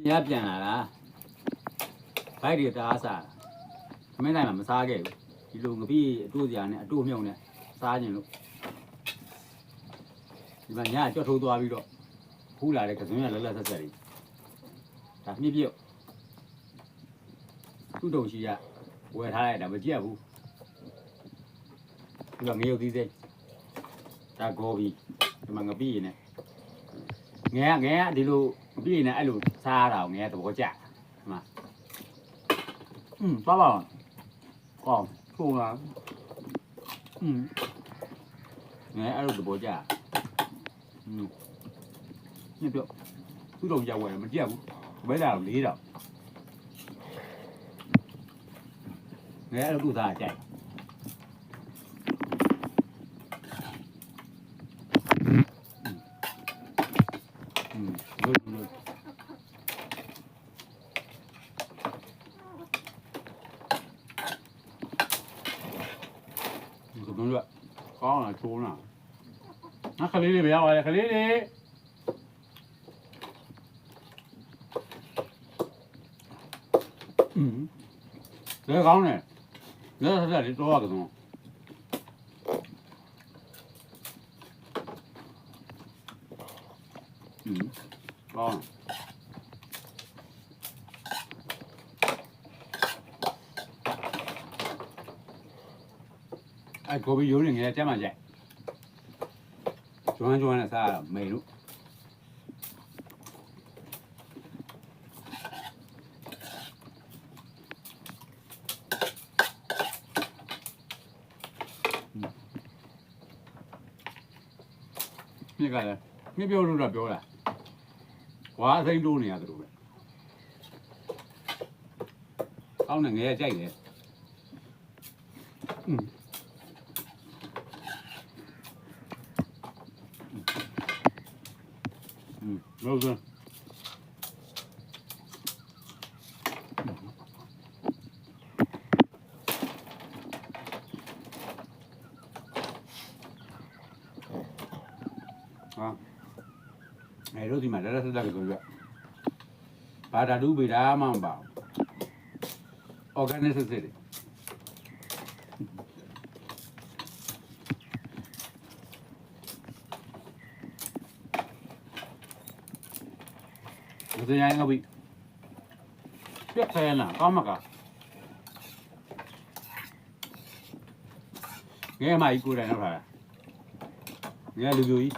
ရပြန်လာလားဘိုက်တွေတအားစားမင်းနိုင်မှာမစားခဲ့ဘူးဒီလိုငပိအတူစရာနဲ့အတူမြုံနဲ့စားခြင်းလို့ဒီမှာညကြော့ထိုးသွားပြီးတော့ဖူးလာတဲ့ကစွန်းရလက်လက်ဆက်ဆက်လေးဒါမြစ်ပြုတ်သူ့တုံရှိရဝယ်ထားလိုက်တာမကြည့်ရဘူးဒီကငရုတ်သီးစိတ်ဒါဂေါ်ဘီဒီမှာငပိရနဲ့ငဲဒီလိုငပိရနဲ့အဲ့လိုစားတာငဲသဘောကျဒီမှာသွားပါကောင်းထိုးလာငဲအဲ့လိုသဘောကျညပြောသူ့တော်ကြဝယ်မကြက်ဘူးဘယ်လာတော့၄တော့ငဲအဲ့လိုသူ့သားကြိုက်လို့ဘယ်လိုကောင်းလားချိုးလားခလေးလေးမရပါနဲ့ခလေးလေးလဲကောင်းတယ်လဲဆက်ဆက်လေးတော့ရကတော့ကောင်းအဲ့ကိုဘီရိုးနေငယ်တက်မှကြိုက်ကျွမ်းနဲ့စားမေလို့မြစ်ကလည်းမြစ်ပြောလို့တော့ပြောတာဝါအသိတိုးနေရတယ်လို့ပဲအောင်းနဲ့ငယ်ကြိုက်တယ်ဟုတ်ကဲ့အဲ့လိုဒီမှာလက်ဆက်ဆိုရဘာသာတူဗေဒာမှမပါဘူး organic စစ်စစ်ဒီနေ့ငါပြီပြက်ခဲလားကောင်းမကငဲမကြီးကိုယ်တိုင်တော့ထားတာငဲလူပြိုကြီး